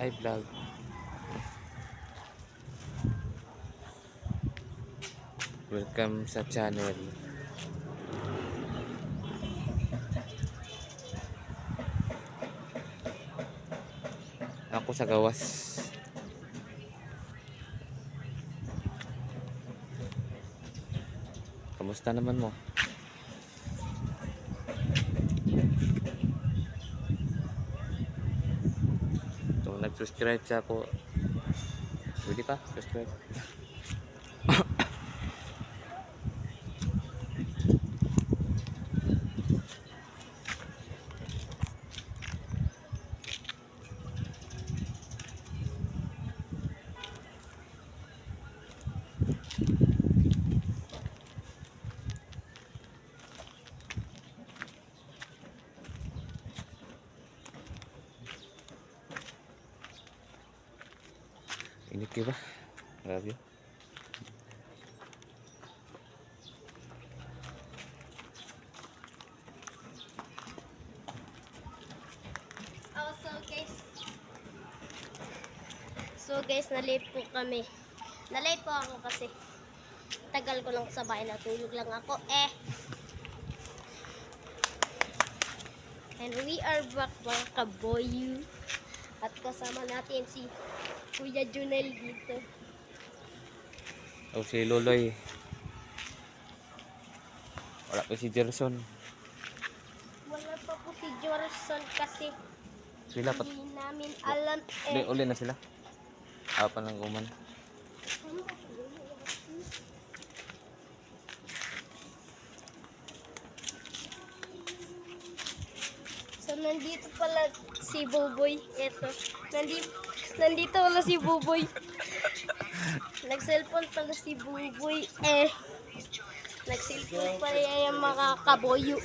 vlog. Welcome sa channel. Ako sa gawas. Kamusta naman mo? Kung nag-subscribe sa ako, pwede pa, subscribe. Init ka ba? Grabe. So guys, na-late po kami. Na-late po ako kasi tagal ko lang sa bahay, natulog lang ako And we are back mga kaboyu. At kasama natin si Kuya Junel dito. O si Loloy. Wala pa si Gerson. Wala pa po si Jorson kasi Sila pa. hindi namin alam Uli na sila. Apa ng uman. So nandito pala si Buboy. Eto. Nandito pala si Buboy. Nag-cellphone pala si Buboy. Nag-cellphone pala yung mga kaboyo.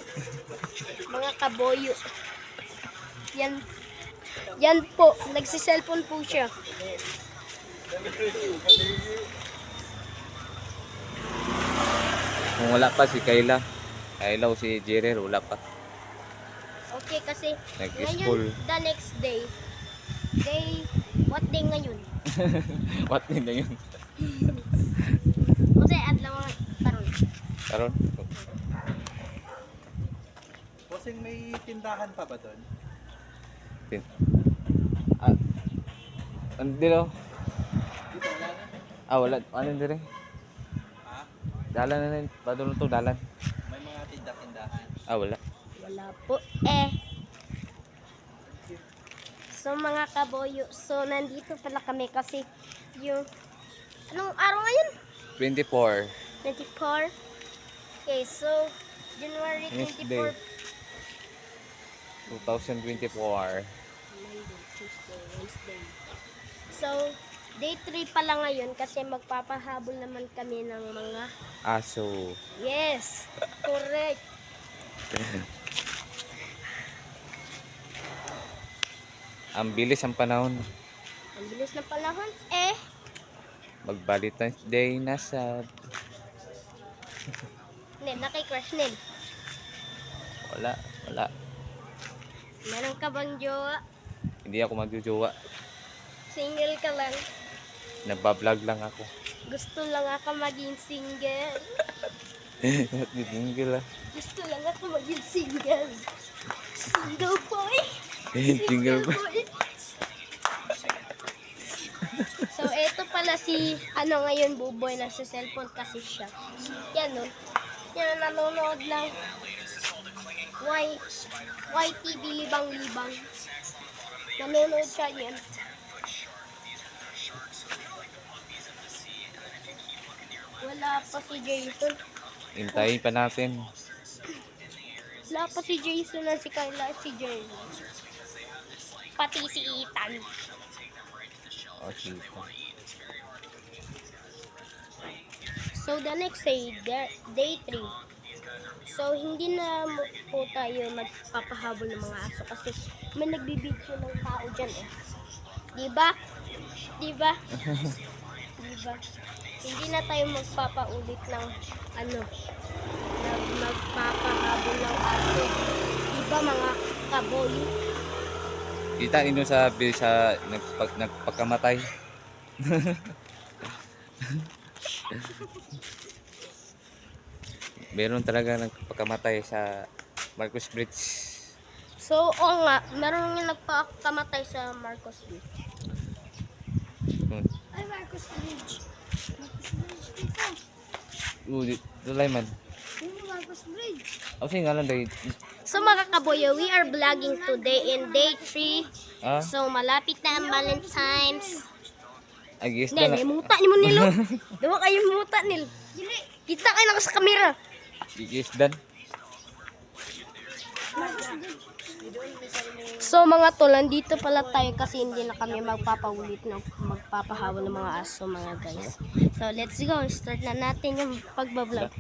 Mga kaboyo. Yan po. Nagsi-cellphone po siya. Kung wala pa si Kayla o si Jerer, wala pa. Okay, kasi Nag-school. ngayon, the next day, what day ngayon? What din na yun? Kasi adlaw karon. Karon? Bossing, may tindahan pa ba doon? Hindi daw. Dito wala na. Wala. Ano din rin? Ha? Dalan na rin. Badulong to, dalan. May mga tindahan. Wala. Wala po So mga kaboyo, so nandito pala kami kasi yung anong araw ngayon? 24. 24. Okay, so January Next 24. day. 2024. Monday, Tuesday, Wednesday. So, day 3 pala ngayon kasi magpapahabol naman kami ng mga Aso. yes, correct. Ang bilis ang panahon. Ang bilis ng panahon Mag-Valentine's Day na sa... Nel, nakikrush Nel. Wala. Meron ka bang jowa? Hindi ako magjujowa. Single ka lang. Nagbablog lang ako. Gusto lang ako maging single. Single Gusto lang ako maging single. Single boy. Single ba? boy. So, eto pala si, ngayon, Buboy, nasa cellphone kasi siya. Yan, no? Yan, nanonood lang. YTV libang-libang. Nanonood siya yan. Wala pa si Jason. Hintayin pa natin. Wala pa si Jason na si Kayla at si Jerry. Pati si Ethan. Sige. So, the next day, day 3. So, hindi na po tayo magpapahabol ng mga aso kasi may nagbibidyo ng tao dyan Diba? Diba? Hindi na tayo magpapaulit ng magpapahabol ng aso. Diba mga kaboy? Kita ninyo sa nagpagkamatay. Meron talaga nagpagkamatay sa Marcos Bridge. So, oo nga, meron yung nagpakamatay sa Marcos Beach. Ay, Marcos Bridge. Marcos Bridge dito. Dulay man. Sino Marcos Bridge? Ako sige nga lang dahil. So mga kaboyo, we are vlogging today in day 3. Ah, So malapit na ang Valentine's. agis Nel, na may muta ni mo nilo. Diba kayo muta nil? Kita kayo na sa kamera. Igisdan. So mga tol, nandito pala tayo kasi hindi na kami magpapaulit ng magpapahawal ng mga aso mga guys. So let's go, start na natin yung pagbablog.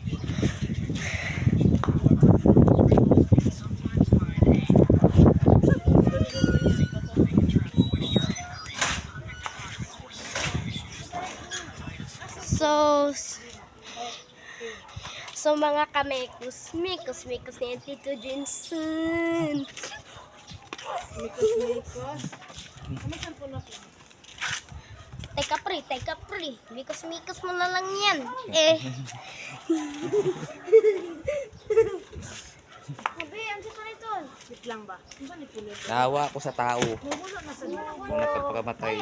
So mga kamekos, mikos ni Tito Jensen. Teka pre, mikos mo na lang yan. Abi, andiyan ka nito. Wait lang ba? Naawa ako sa tao. Kung nagpagkamatay.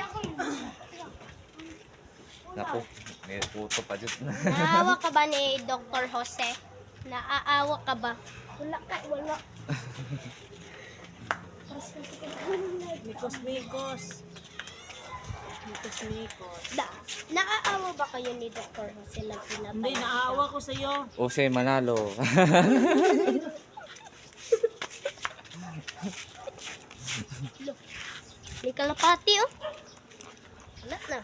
Naku, may puto pa dyan. Naawa ka ba ni Dr. Jose? Naaawa ka ba? Wala. Mikos. Naaawa ba kayo ni Dr. Jose lang pinatay? Hindi, naaawa ko sa'yo. Jose Manalo. May kalapati oh. Wala na.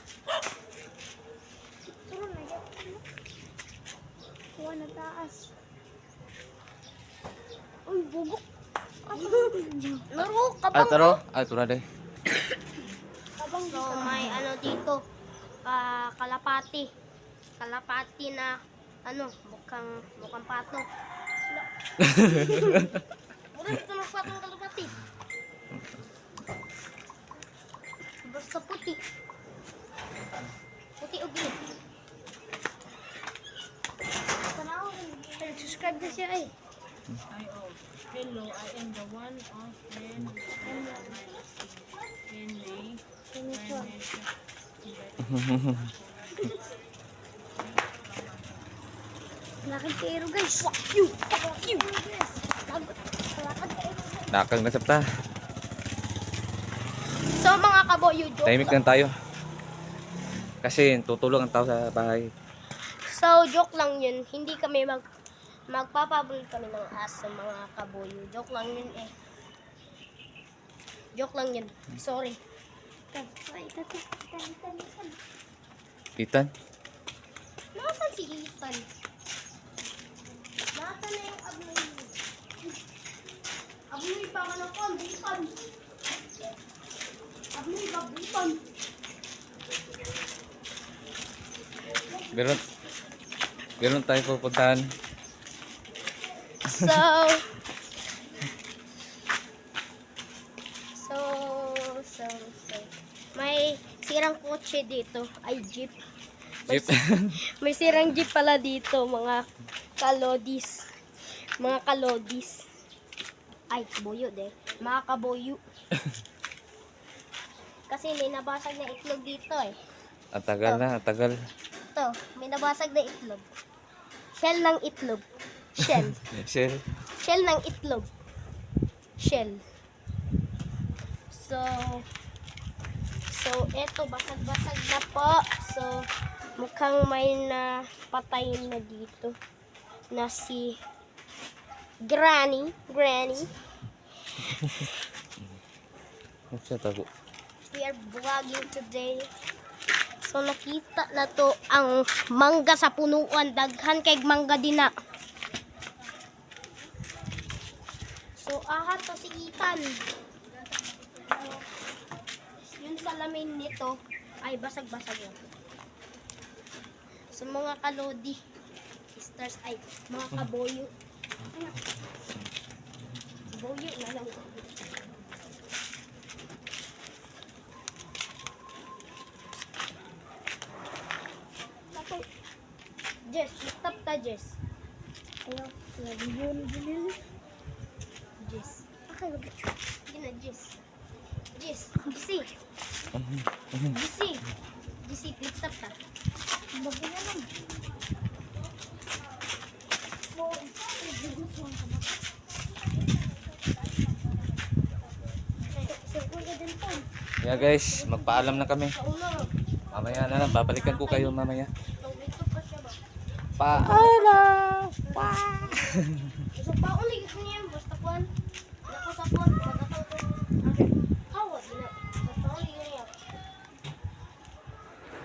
Kuha na taas. Uy, bubok. Laro ka ba? Taro? Tura day. So, may ano dito. Kalapati. Kalapati na mukhang pato. Wala ito ng patong kalapati. Basta puti. Puti o green. Subscribe na siya eh. Hello, I am the one of Nakikiro guys. Fuck you. Nakang nasapta. So mga kaboyo, joke Tahimik lang tayo. Kasi tutulong ang tao sa bahay. So, joke lang yun. Hindi kami magpapabul kami ng aso, mga kaboyo. Joke lang yun eh. Joke lang yun. Sorry. Titan? Nasaan si Ethan? Nasaan na yung abnoy? Abnoy pa ka na po, Ethan. Abnoy ba, Ethan? Meron tayo pupuntahan. So, may sirang kotse dito, ay jeep. Jeep. May sirang jeep pala dito, mga kalodis. Mga kalodis. Ay, boyo de. Mga kaboyo. Kasi may nabasag na itlog dito eh. Ang tagal na, ang tagal. Ito, may nabasag na itlog. Shell ng itlog. Shell. Shell. Shell ng itlog. Shell. So eto, basag-basag na po. So, mukhang may napatay na dito. Na si Granny. Ano siya tago? We are vlogging today. So, nakita na to ang mangga sa punuan. Daghan kay mangga din na. So, to si Ethan. Yung salamin nito ay basag-basag lang. So, mga kalodi, stars ay mga kaboyo. Boyo na lang. Jess, laptop ta, Jess. Ayaw, lagi yun, Jess. Okay, hindi na, Jess. Jess, Gissi. Gissi. Gissi, laptop ta. Bago na lang. Yeah guys, magpaalam na kami. Sa ulo, Mamaya na lang, babalikan ko kayo mamaya. nag-wake pa siya ba? Paalam! So, paulig ko niya, basta kuhan.